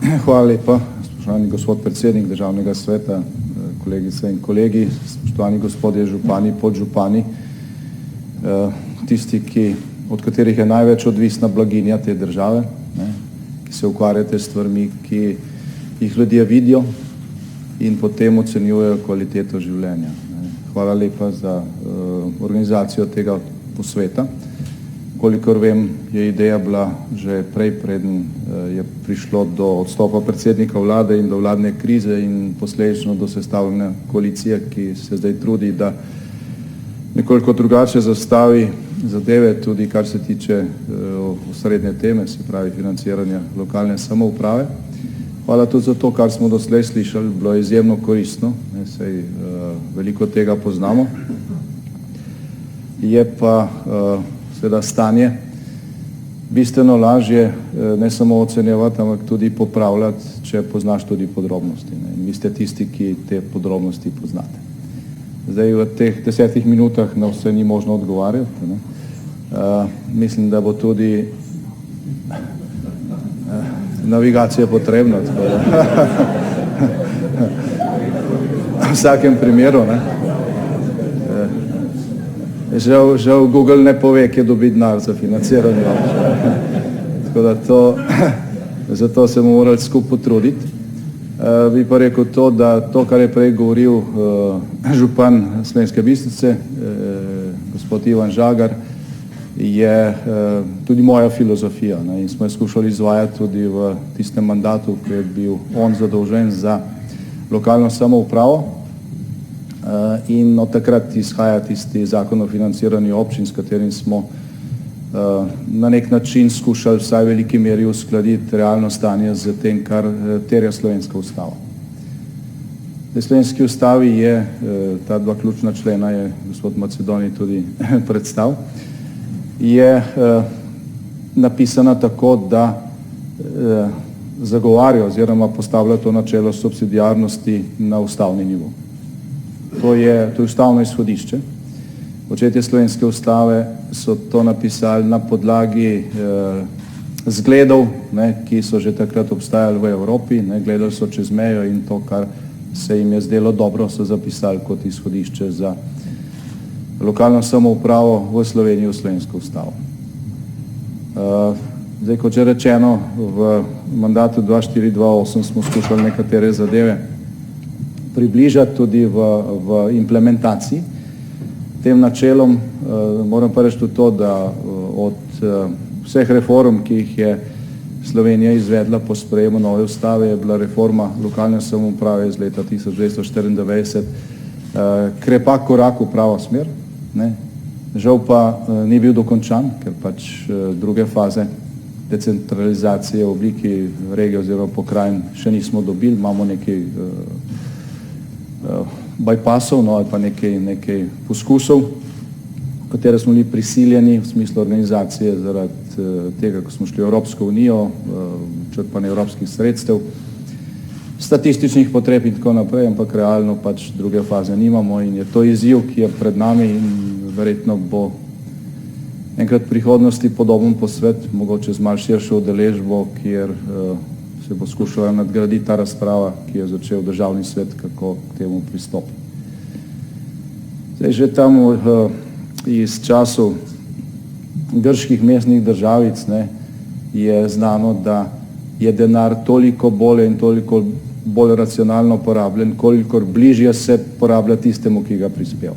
Hvala lepa, spoštovani gospod predsednik Državnega sveta, kolegice in kolegi, spoštovani gospodje župani, podžupani, tisti, od katerih je največ odvisna blaginja te države, ki se ukvarjate s stvarmi, ki jih ljudje vidijo in potem ocenjujejo kvaliteto življenja. Hvala lepa za organizacijo tega posveta. Kolikor vem, je ideja bila že prej, preden je prišlo do odstopa predsednika vlade in do vladne krize in posledično do sestavljene koalicije, ki se zdaj trudi, da nekoliko drugače zastavi zadeve, tudi kar se tiče osrednje teme, se pravi financiranja lokalne samouprave. Hvala tudi za to, kar smo doslej slišali, bilo je izjemno koristno, saj veliko tega poznamo. Je pa seveda stanje bistveno lažje ne samo ocenjevati, ampak tudi popravljati, če poznaš tudi podrobnosti. In vi ste tisti, ki te podrobnosti poznate. Zdaj v teh 10 minutah na vse ni možno odgovarjati. Mislim, da bo tudi navigacija potrebna. V vsakem primeru. Žal Google ne pove, kje dobi denar za financiranje. Tako da zato se bomo morali skupaj potruditi. Bi pa rekel to, da to, kar je prej govoril župan Slovenske Bistrice, gospod Ivan Žagar, je tudi moja filozofija in smo jo skušali izvajati tudi v tistem mandatu, ko je bil on zadolžen za lokalno samoupravo. In od takrat izhaja tisti zakon o financiranju občin, s katerim smo na nek način skušali vsaj v veliki meri uskladiti realno stanje z tem, kar terja slovenska ustava. V slovenski ustavi je, ta dva ključna člena je gospod Macedoni tudi predstav, je napisana tako, da zagovarja oziroma postavlja to načelo subsidiarnosti na ustavni nivo. To je ustavno izhodišče. Očetje slovenske ustave so to napisali na podlagi zgledov, ki so že takrat obstajali v Evropi, gledali so čez mejo in to, kar se jim je zdelo dobro, so zapisali kot izhodišče za lokalno samoupravo v Sloveniji, v slovensko ustavo. Zdaj, kot že rečeno, v mandatu 2004-2008 smo skušali nekatere zadeve približati tudi v implementaciji. Tem načelom moram pa reči tudi to, da od vseh reform, ki jih je Slovenija izvedla po sprejemu nove ustave, je bila reforma lokalne samouprave iz leta 1994 krepak korak v pravo smer. Žal pa ni bil dokončan, ker pač druge faze decentralizacije v obliki regije oziroma pokrajin še nismo dobili. Imamo nekaj bypassov ali pa nekaj poskusov, v katere smo bili prisiljeni v smislu organizacije zaradi tega, ko smo šli v Evropsko unijo, črpanje evropskih sredstev, statističnih potreb in tako naprej, ampak realno pač druge faze nimamo in je to izziv, ki je pred nami in verjetno bo enkrat v prihodnosti podoben posvet, mogoče z malo širšo udeležbo, kjer se bo skušala nadgraditi ta razprava, ki je začel Državni svet, kako k temu pristopi. Zdaj, že tam iz času grških mestnih državic je znano, da je denar toliko bolje in toliko bolj racionalno porabljen, kolikor bližje se porablja tistemu, ki ga prispeva.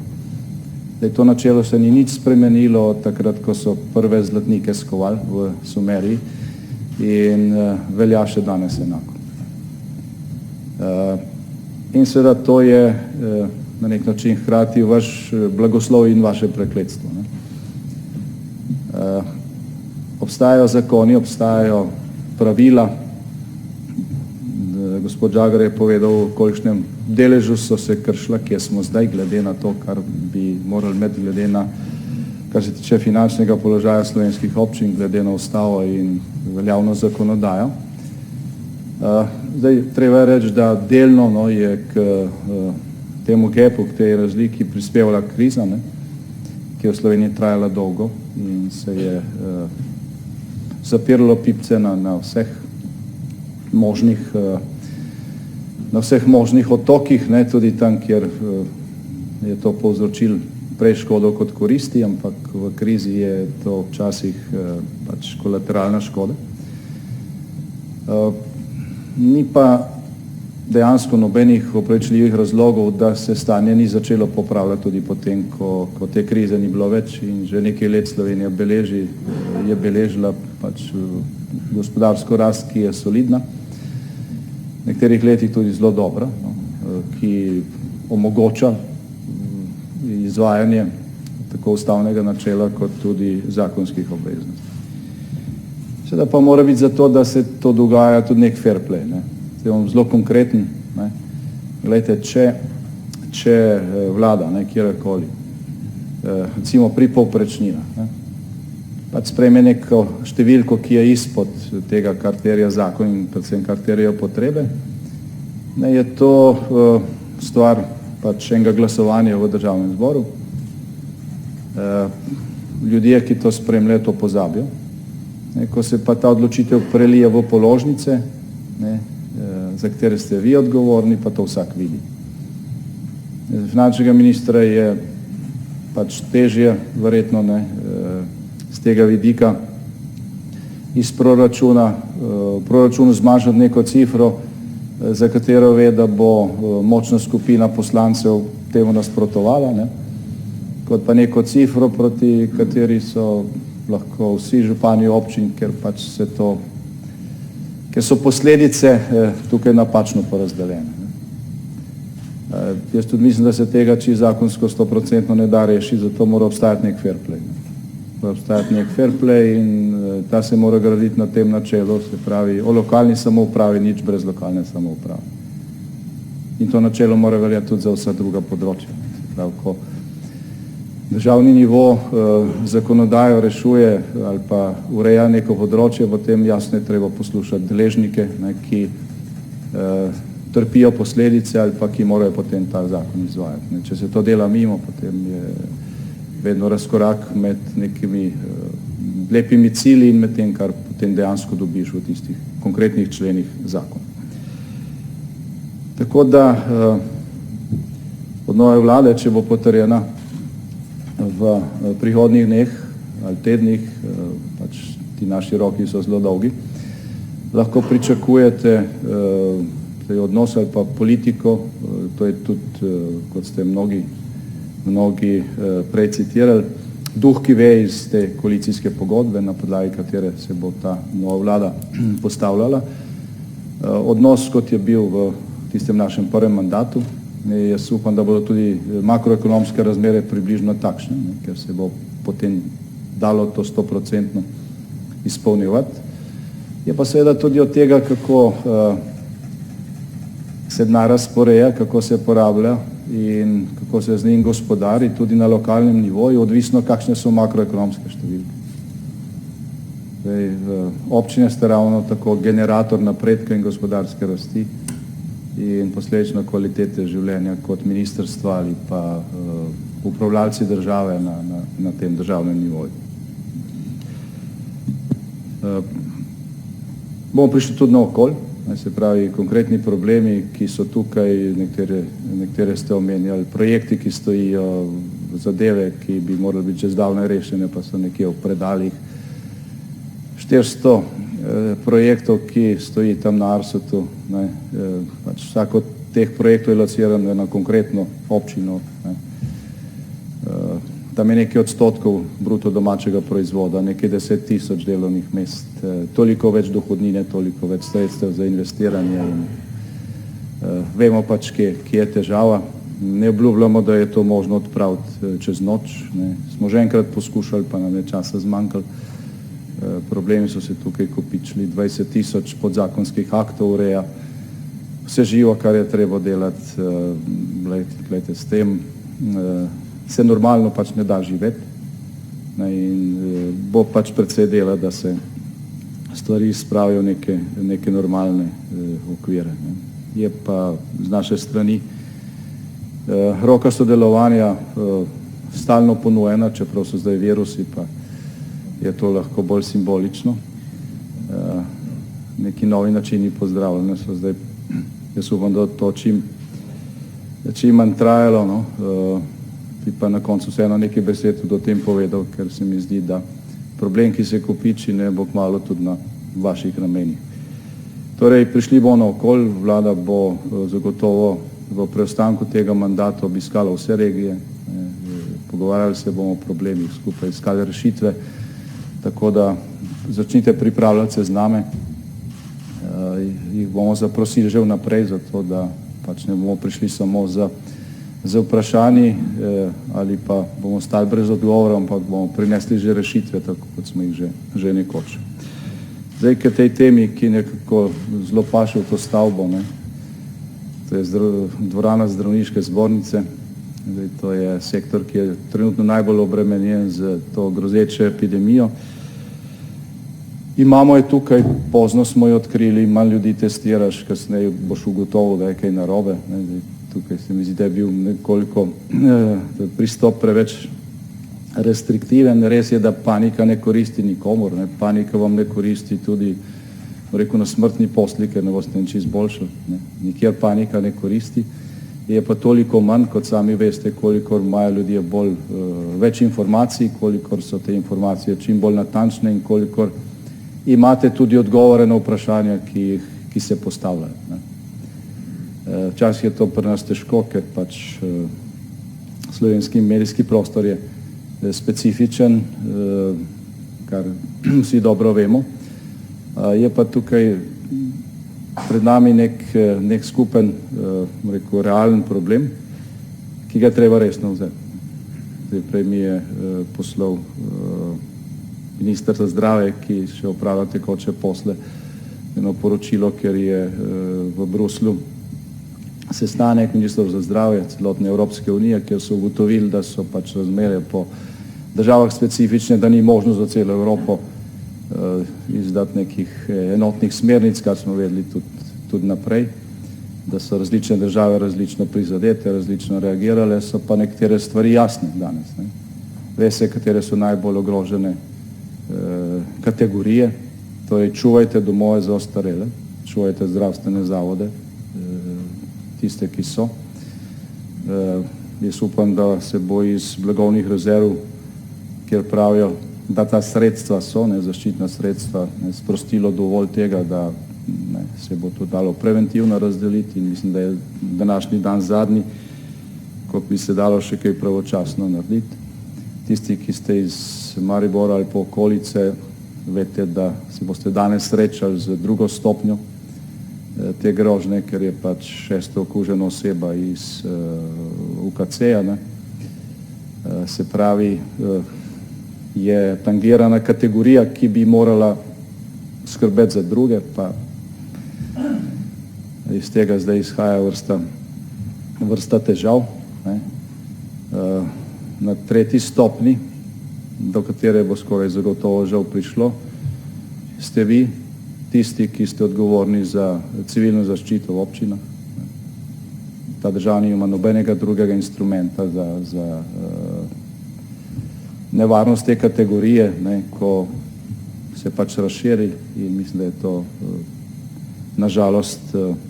Zdaj, to načelo se ni nič spremenilo od takrat, ko so prve zlatnike skovali v Sumeriji in velja še danes enako. In seveda to je na nek način hkrati vaš blagoslov in vaše prekletstvo. Obstajajo zakoni, obstajajo pravila. Gospod Žagar je povedal, v kolikšnem deležu so se kršila, kje smo zdaj, glede na to, kar bi morali imeti, glede na, kar se tiče finančnega položaja slovenskih občin, glede na ustavo in veljavno zakonodajo. Zdaj, treba je reči, da delno je k temu gapu, k tej razliki prispevala kriza, ki je v Sloveniji trajala dolgo in se je zapiralo pipce na vseh vseh možnih otokih, ne, tudi tam, kjer je to povzročil prej škodo kot koristi, ampak v krizi je to včasih pač kolateralna škoda. Ni pa dejansko nobenih opravičljivih razlogov, da se stanje ni začelo popravljati tudi potem, ko te krize ni bilo več in že nekaj let Slovenija je beležila pač gospodarsko rast, ki je solidna, v nekaterih letih tudi zelo dobra, no, ki omogoča izvajanje tako ustavnega načela kot tudi zakonskih obveznosti. Seveda pa mora biti zato, da se to dogaja tudi nek fair play. Ne. Zdaj bom zelo konkreten. Ne. Glejte, če vlada, ne, kjerkoli, recimo pri povprečninah, ne, pač sprejme neko številko, ki je izpod tega, kar terja zakon in predvsem kar terjajo potrebe, ne, je to stvar pač enega glasovanja v državnem zboru. Ljudje, ki to spremljajo, to pozabijo. Ne, ko se pa ta odločitev prelije v položnice, ne, za katere ste vi odgovorni, pa to vsak vidi. Finančnega ministra je pač težje, verjetno, ne, z tega vidika iz proračuna, v proračunu zmanjšati neko cifro, za katero ve, da bo močna skupina poslancev temu nasprotovala, ne, kot pa neko cifro, proti kateri so lahko vsi župani občin, ker pač ker so posledice tukaj napačno porazdeljene. Jaz tudi mislim, da se tega čisto zakonsko 100% ne da rešiti, zato mora obstajati nek fair play. Mora obstajati nek fair play in ta se mora graditi na tem načelu, se pravi o lokalni samoupravi, nič brez lokalne samouprave. In to načelo mora veljati tudi za vsa druga področja. Se pravi, ko državni nivo zakonodajo rešuje ali pa ureja neko področje, potem jasno je treba poslušati deležnike, ne, ki trpijo posledice ali pa ki morajo potem ta zakon izvajati. Ne. Če se to dela mimo, potem je vedno razkorak med nekimi lepimi cilji in med tem, kar potem dejansko dobiš v tistih konkretnih členih zakona. Tako da od nove vlade, če bo potrjena v prihodnjih dneh ali tednih, pač ti naši roki so zelo dolgi, lahko pričakujete odnos ali pa politiko, to je tudi, kot ste mnogi prej citirali, duh, ki ve iz te koalicijske pogodbe, na podlagi katere se bo ta nova vlada postavljala. Odnos, kot je bil v tistem našem prvem mandatu, jaz upam, da bodo tudi makroekonomske razmere približno takšne, ne, ker se bo potem dalo to 100% izpolnjevati. Je pa seveda tudi od tega, kako se denar razporeja, kako se porablja in kako se z njim gospodari tudi na lokalnem nivoju, odvisno kakšne so makroekonomske številke. Občine ste ravno tako generator napredka in gospodarske rasti in posledično kvalitete življenja kot ministrstva ali pa upravljalci države na tem državnem nivoju. Bomo prišli tudi na okolje, se pravi konkretni problemi, ki so tukaj, nekatere ste omenjali, projekti, ki stojijo, zadeve, ki bi morali biti že zdavnaj rešene, pa so nekje v predalih. 400 projektov, ki stoji tam na Arsutu, ne, pač vsak od teh projektov je lociran na konkretno občino. Ne. Tam je nekaj odstotkov bruto domačega proizvoda, nekaj 10,000 delovnih mest, toliko več dohodnine, toliko več sredstev za investiranje in vemo pač, kje je težava. Ne obljubljamo, da je to možno odpraviti čez noč. Ne. Smo že enkrat poskušali, pa nam je časa zmanjkalo. Problemi so se tukaj kopičili, 20,000 podzakonskih aktov ureja, vse živo, kar je treba delati, glejte, s tem se normalno pač ne da živeti, ne, in bo pač precej dela, da se stvari spravijo neke normalne okvire. Ne. Je pa z naše strani roka sodelovanja stalno ponujena, čeprav so zdaj virusi, pa je to lahko bolj simbolično. neki novi načini pozdravljanja so zdaj, jaz upam, da to čim manj trajalo, no. Bi pa na koncu vseeno nekaj besed tudi o tem povedal, ker se mi zdi, da problem, ki se kopiči, ne bo kmalu tudi na vaših ramenih. Torej, prišli bomo na okolj, vlada bo zagotovo v preostanku tega mandata obiskala vse regije, pogovarjali se bomo o problemih, skupaj iskali rešitve, tako da začnite pripravljati se z nami, jih bomo zaprosili že vnaprej, zato da pač ne bomo prišli samo za vprašanji ali pa bomo stali brez odgovora, ampak bomo prinesli že rešitve, tako kot smo jih že nekoč. Zdaj, k tej temi, ki nekako zelo paše v to stavbo, ne, to je dvorana zdravniške zbornice. Zdaj, to je sektor, ki je trenutno najbolj obremenjen z to grozečo epidemijo. Imamo je tukaj, pozno smo jo odkrili, manj ljudi testiraš, kasneje boš ugotovil, da je kaj narobe. Tukaj se mi zdi, da je bil nekoliko pristop preveč restriktiven. Res je, da panika ne koristi nikomor, ne. Panika vam ne koristi tudi, rekel, na smrtni posli, ker ne boste nič izboljšali, ne. Nikjer panika ne koristi. Je pa toliko manj, kot sami veste, kolikor imajo ljudje več informacij, kolikor so te informacije čim bolj natančne in kolikor imate tudi odgovore na vprašanja, ki se postavljajo, ne. Včasih je to pri nas težko, ker pač slovenski medijski prostor je specifičen, kar vsi dobro vemo. Je pa tukaj pred nami nek skupen, rekel, realen problem, ki ga treba resno vzeti. Prej mi je poslal minister za zdravje, ki še opravlja tekoče posle, eno poročilo, ker je v Bruslju sestanek ministrov za zdravje celotne Evropske unije, kjer so ugotovili, da so pač razmere po državah specifične, da ni možno za celo Evropo izdati nekih enotnih smernic, kar smo vedeli tudi naprej, da so različne države različno prizadete, različno reagirale, so pa nekatere stvari jasne danes, ne. Ve se, katere so najbolj ogrožene kategorije, torej čuvajte domove za ostarele, čuvajte zdravstvene zavode, tiste, ki so. Jaz upam, da se bo iz blagovnih rezerv, kjer pravijo, da ta sredstva so, ne, zaščitna sredstva, ne, sprostilo dovolj tega, da ne, se bo to dalo preventivno razdeliti in mislim, da je današnji dan zadnji, ko bi se dalo še kaj pravočasno narediti. Tisti, ki ste iz Maribora ali po okolice, veste, da se boste danes srečali z drugo stopnjo te grožnje, ker je pač 6. okužena oseba iz UKC-ja, ne. Se pravi, je tangirana kategorija, ki bi morala skrbeti za druge, pa iz tega zdaj izhaja vrsta težav, ne. Na 3. stopni, do katere bo skoraj zagotovo žal prišlo, ste vi tisti, ki ste odgovorni za civilno zaščito v občinah. Ta država nima nobenega drugega instrumenta za nevarnost te kategorije, ne, ko se pač razširi in mislim, da je to nažalost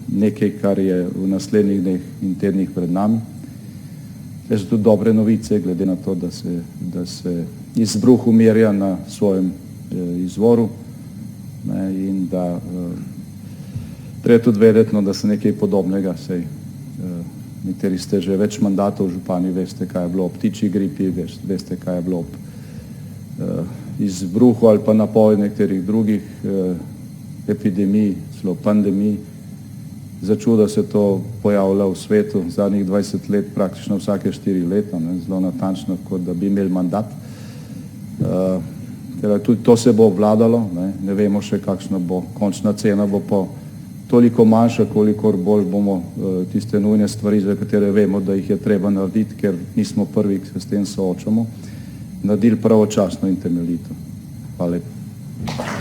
nekaj, kar je v naslednjih dneh in tednih pred nami. To so tudi dobre novice, glede na to, da se izbruh umirja na svojem izvoru, ne, in da treba tudi vedeti, no, da se nekaj podobnega, sej nekateri ste že več mandatov župani, veste, kaj je bilo ob ptičji gripi, veste, kaj je bilo ob izbruhu ali pa napoved nekaterih drugih epidemij, celo pandemij. Za čudo se to pojavlja v svetu zadnjih 20 let, praktično vsake 4 leta, ne, zelo natančno, kot da bi imeli mandat. Tudi to se bo obvladalo, ne vemo še, kakšna bo končna cena, bo pa toliko manjša, kolikor bolj bomo tiste nujne stvari, za katere vemo, da jih je treba narediti, ker nismo prvi, ki se s tem soočamo, naredili pravočasno in temeljito. Hvala lepa.